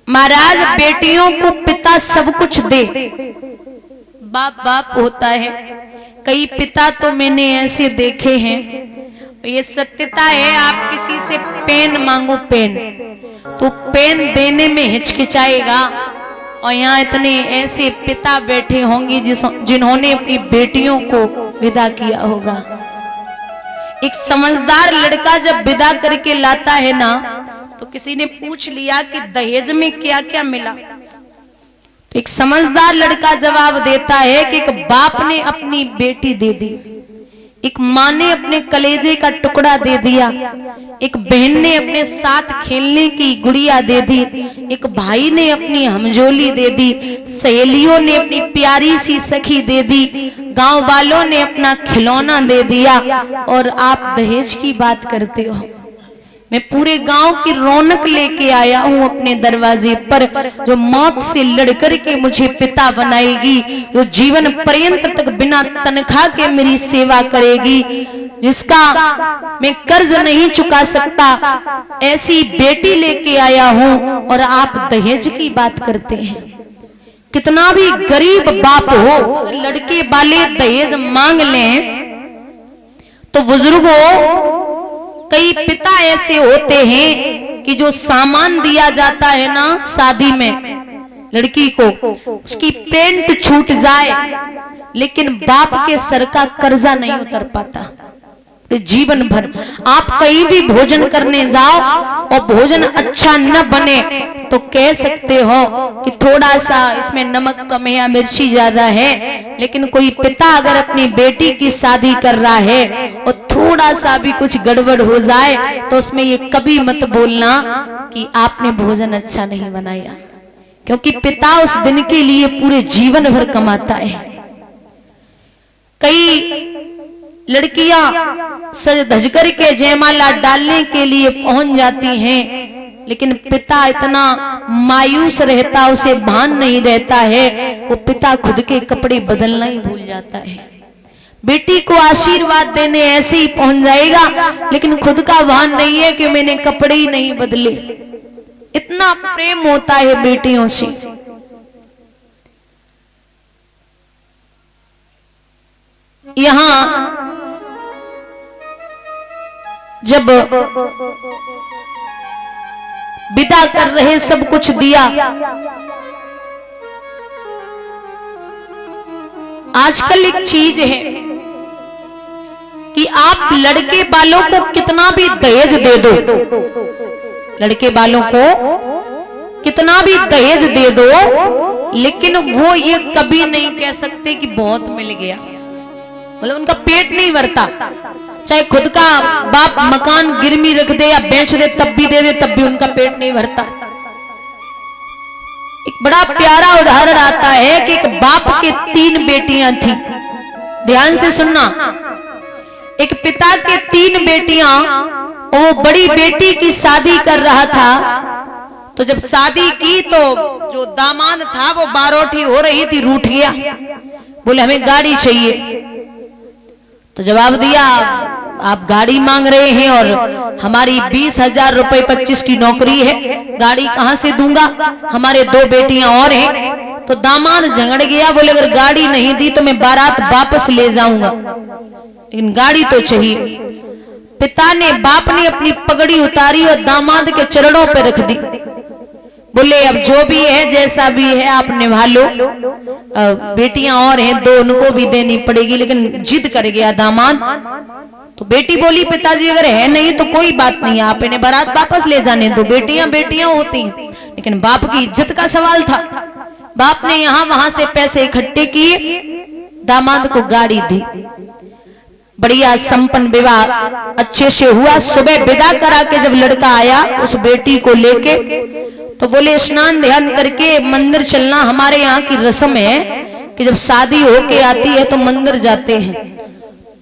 महाराज बेटियों को पिता सब कुछ दे, बाप बाप होता है। कई पिता तो मैंने ऐसे देखे हैं, ये सत्यता है। आप किसी से पेन मांगो, पेन तो पेन देने में हिचकिचाएगा, और यहाँ इतने ऐसे पिता बैठे होंगे जिन्होंने अपनी बेटियों को विदा किया होगा। एक समझदार लड़का जब विदा करके लाता है ना, तो किसी ने पूछ लिया कि दहेज में क्या क्या मिला, तो एक समझदार लड़का जवाब देता है कि एक बाप ने अपनी बेटी दे दी, एक माँ ने अपने कलेजे का टुकड़ा दे दिया, एक बहन ने अपने साथ खेलने की गुड़िया दे दी, एक भाई ने अपनी हमजोली दे दी, सहेलियों ने अपनी प्यारी सी सखी दे दी, गांव वालों ने अपना खिलौना दे दिया, और आप दहेज की बात करते हो। मैं पूरे गांव की रौनक लेके आया हूं अपने दरवाजे पर, जो मौत से लड़कर के मुझे पिता बनाएगी, जो जीवन पर्यंत तक बिना तनख्वाह के मेरी सेवा करेगी, जिसका मैं कर्ज नहीं चुका सकता, ऐसी बेटी लेके आया हूं, और आप दहेज की बात करते हैं। कितना भी गरीब बाप हो, लड़के वाले दहेज मांग लें तो बुजुर्गों, कई पिता ऐसे होते हैं कि जो सामान दिया जाता है ना शादी में लड़की को, उसकी पेंट छूट जाए, लेकिन बाप के सर का कर्जा नहीं उतर पाता जीवन भर। आप कहीं भी भोजन करने जाओ और भोजन अच्छा न बने तो कह सकते हो कि थोड़ा सा इसमें नमक कम है या मिर्ची ज्यादा है, लेकिन कोई पिता अगर अपनी बेटी की शादी कर रहा है और थोड़ा सा भी कुछ गड़बड़ हो जाए तो उसमें ये कभी मत बोलना कि आपने भोजन अच्छा नहीं बनाया, क्योंकि पिता उस दिन के लिए पूरे जीवन भर कमाता है। कई लड़कियां सज धज कर के जयमाला डालने के लिए पहुंच जाती हैं, लेकिन पिता इतना मायूस रहता, उसे भान नहीं रहता है, वो पिता खुद के कपड़े बदलना ही भूल जाता है। बेटी को आशीर्वाद देने ऐसे ही पहुंच जाएगा, लेकिन खुद का भान नहीं है कि मैंने कपड़े ही नहीं बदले। इतना प्रेम होता है बेटियों से। यहां जब विदा कर रहे, सब कुछ दिया, आजकल एक चीज है कि आप लड़के वालों को कितना भी दहेज दे दो, लड़के वालों को कितना भी दहेज दे दो, लेकिन वो ये कभी नहीं कह सकते कि बहुत मिल गया, मतलब उनका पेट नहीं भरता। चाहे खुद का बाप मकान गिरवी रख दे या बेच दे तब भी दे दे, तब भी उनका पेट नहीं भरता। एक बड़ा प्यारा उदाहरण आता है कि एक बाप के 3 बेटियां थी। ध्यान से सुनना, एक पिता के 3 बेटियां, वो बड़ी बेटी की शादी कर रहा था, तो जब शादी की तो जो दामाद था वो बारोठी हो रही थी, रूठ गया, बोले हमें गाड़ी चाहिए। तो जवाब दिया, आप गाड़ी मांग रहे हैं और हमारी 20,000 रुपए 25 की नौकरी है, गाड़ी कहां से दूंगा, हमारे 2 बेटियां और हैं। तो दामाद झगड़ गया, बोले अगर गाड़ी नहीं दी तो मैं बारात वापस ले जाऊंगा, लेकिन गाड़ी तो चाहिए। पिता ने, बाप ने अपनी पगड़ी उतारी और दामाद के चरणों पर रख दी, बोले अब जो भी है जैसा भी है आप निभा लो, बेटियां और हैं 2, उनको भी देनी पड़ेगी। लेकिन जिद कर गया दामाद। तो बेटी बोली पिताजी अगर है नहीं तो कोई बात नहीं, आप इन्हें बारात वापस ले जाने दो, बेटियां बेटियां होती हैं। लेकिन बाप की इज्जत का सवाल था। बाप ने यहां वहां से पैसे इकट्ठे किए, दामाद को गाड़ी दी, बढ़िया संपन्न विवाह अच्छे से हुआ। सुबह विदा करा के जब लड़का आया उस बेटी को लेके, तो बोले स्नान ध्यान करके मंदिर चलना, हमारे यहाँ की रस्म है कि जब शादी होके आती है तो मंदिर जाते हैं।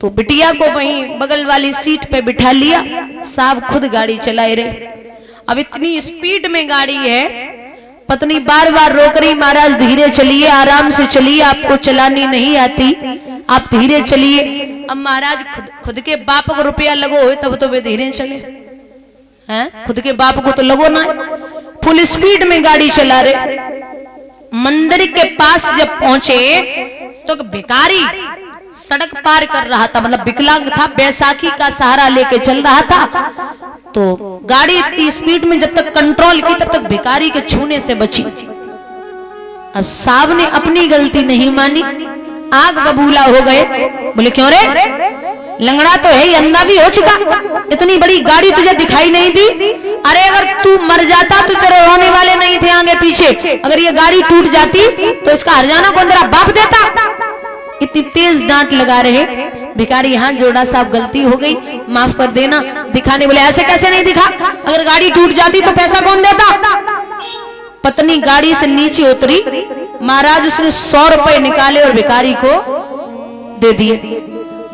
तो बिटिया को वहीं बगल वाली सीट पे बिठा लिया, साहब खुद गाड़ी चलाए रहे। अब इतनी स्पीड में गाड़ी है, पत्नी बार बार रोक रही, महाराज धीरे चलिए, आराम से चलिए, आपको चलानी नहीं आती, आप धीरे चलिए। अब महाराज खुद के बाप को रुपया लगो हो तब तो वे धीरे चले हैं, खुद के बाप को तो लगो ना। फुल स्पीड में गाड़ी चला रहे। मंदिर के पास जब पहुंचे तो भिखारी सड़क पार कर रहा था, मतलब विकलांग था, बैसाखी का सहारा लेके चल रहा था। तो गाड़ी इतनी स्पीड में जब तक कंट्रोल की तब तक भिखारी के छूने से बची। अब साहब ने अपनी गलती नहीं मानी, आग बबूला हो गए। बोले क्यों रे, लंगड़ा तो है, अंधा भी हो चुका, इतनी बड़ी गाड़ी तुझे दिखाई नहीं दी? अरे अगर तू मर जाता तो तेरे रोने वाले नहीं थे आगे पीछे, अगर ये गाड़ी टूट जाती तो इसका हर्जाना कौन तेरा बाप देता? इतनी तेज डांट लगा रहे। भिखारी हाथ जोड़ा, साहब गलती हो गई, माफ कर देना। दिखाने बोले ऐसे कैसे नहीं दिखा, अगर गाड़ी टूट जाती तो पैसा कौन देता? पत्नी गाड़ी से नीचे उतरी, महाराज उसने 100 रुपए निकाले और भिखारी को दे दिए।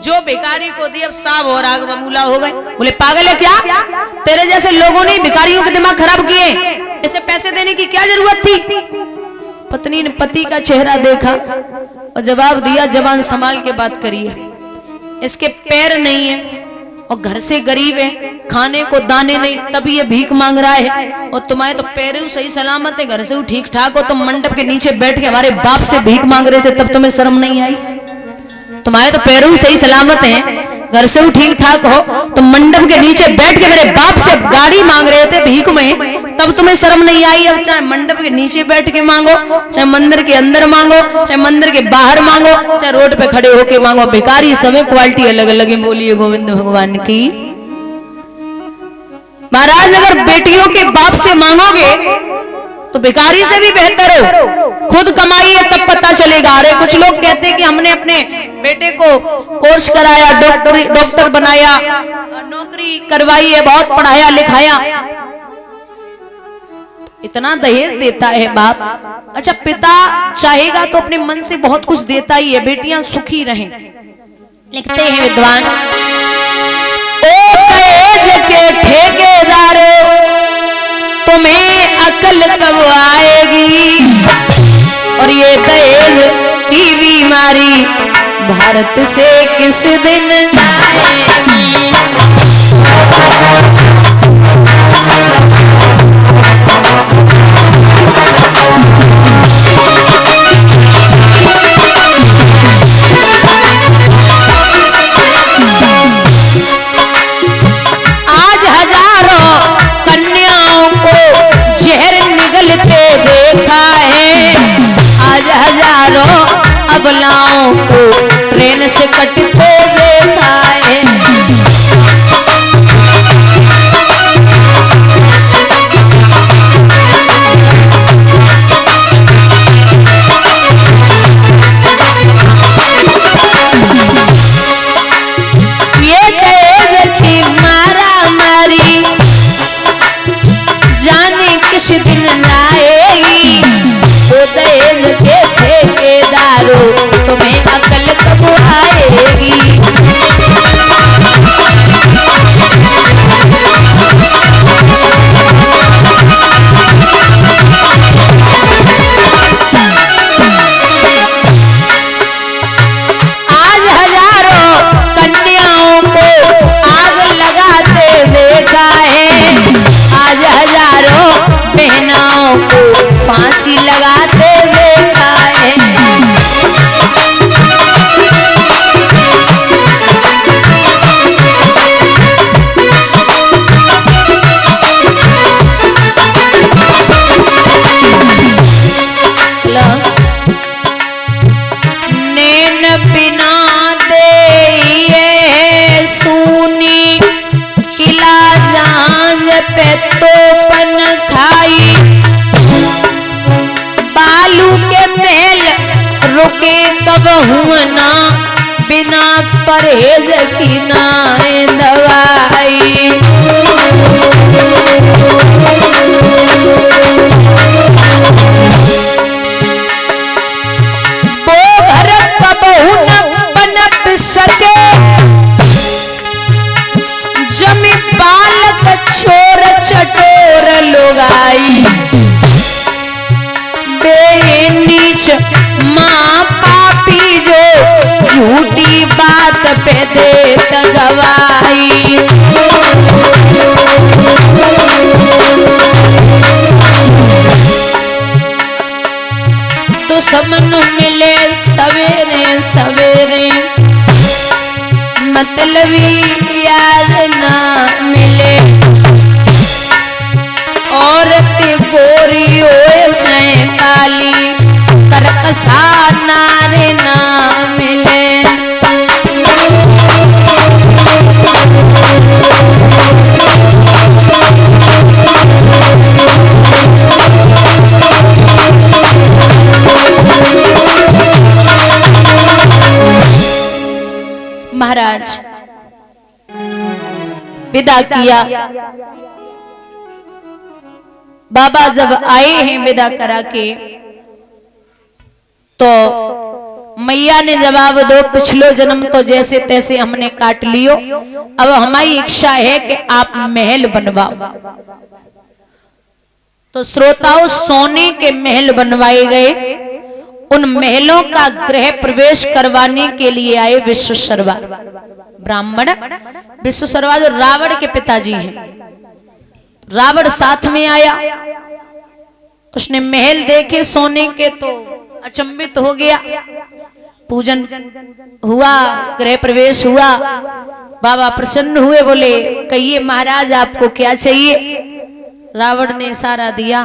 जो भिखारी को दिए, अब साहब और आग बबूला हो गए। बोले पागल है क्या, तेरे जैसे लोगों ने भिखारियों के दिमाग खराब किए, इसे पैसे देने की क्या जरूरत थी? पत्नी ने पति का चेहरा देखा और जवाब दिया, जबान संभाल के बात करिए, इसके पैर नहीं है और घर से गरीब है, खाने को दाने नहीं, तभी ये भीख मांग रहा है। और तुम्हारे तो पैर सही सलामत है, घर से ठीक ठाक हो, तुम मंडप के नीचे बैठ के हमारे बाप से भीख मांग रहे थे, तब तुम्हें शर्म नहीं आई? तुम्हारे तो पैरों सही सलामत हैं, घर से ठीक ठाक हो, तुम मंडप के नीचे बैठ के मेरे बाप से गाड़ी मांग रहे थे भीख में, तब तुम्हें शर्म नहीं आई? अब चाहे मंडप के नीचे बैठ के मांगो, चाहे मंदिर के अंदर मांगो, चाहे मंदिर के बाहर मांगो, चाहे रोड पे खड़े होके मांगो, भिखारी समय क्वालिटी अलग अलग है। बोलिए गोविंद भगवान की। महाराज अगर बेटियों के बाप से मांगोगे तो भिखारी से भी बेहतर हो, खुद कमाइए तब पता चलेगा। अरे कुछ लोग कहते हैं कि हमने अपने बेटे को कोर्स कराया, डॉक्टर बनाया, नौकरी करवाई है, बहुत पढ़ाया लिखाया, इतना दहेज देता है बाप। अच्छा, पिता चाहेगा तो अपने मन से बहुत कुछ देता ही है, बेटियां सुखी रहें। लिखते हैं विद्वान, ओ दहेज के ठेकेदारों तुम्हें अकल कब आएगी, और ये दहेज की बीमारी भारत से किस दिन जाएगी। आज हजारों कन्याओं को जहर निगलते देखा है, आज हजारों अबलाओं को ट्रेन से कटते देखा है। ये दहेज की मारा मारी जाने किस दिन आएगी, वो दहेज के ठेकेदारों तुम्हें अकल कब आएगी। आज हजारों कन्याओं को आग लगाते देखा है, आज हजारों बहनाओं को फांसी लगाते देखा है। नैन बिना दे सूनी किला जांज पे तोपन खाई, बालू के महल रुके कब हुआ बिना परहेज की ना दवाई। वो घर कब न पनप सके, जमी बालक छोर चटोर लुगाई, बे नीच माँ पापी जो झूठी बात पे देत गवाही। दुश्मन मिले सवेरे सवेरे, मतलबी यार ना मिले। औरत गोरी हो जाए काली, करकसा नारे ना मिले। महाराज विदा किया। बाबा जब आए हैं विदा करा के, तो मैया ने जवाब दो, पिछलो जन्म तो जैसे तैसे हमने काट लियो, अब हमारी इच्छा है कि आप महल बनवाओ। तो श्रोताओं, सोने के महल बनवाए गए। उन महलों का गृह प्रवेश करवाने के लिए आए विश्वशर्मा ब्राह्मण। विश्वशर्मा जो रावण के पिताजी हैं, रावण साथ में आया। उसने महल देखे सोने के तो अचंभित हो गया। पूजन हुआ, गृह प्रवेश हुआ। बाबा प्रसन्न हुए, बोले कहिए महाराज आपको क्या चाहिए। रावण ने इशारा दिया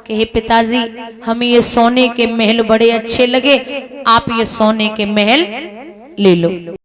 कि हे पिताजी, हमें ये सोने के महल बड़े अच्छे लगे, आप ये सोने के महल ले लो।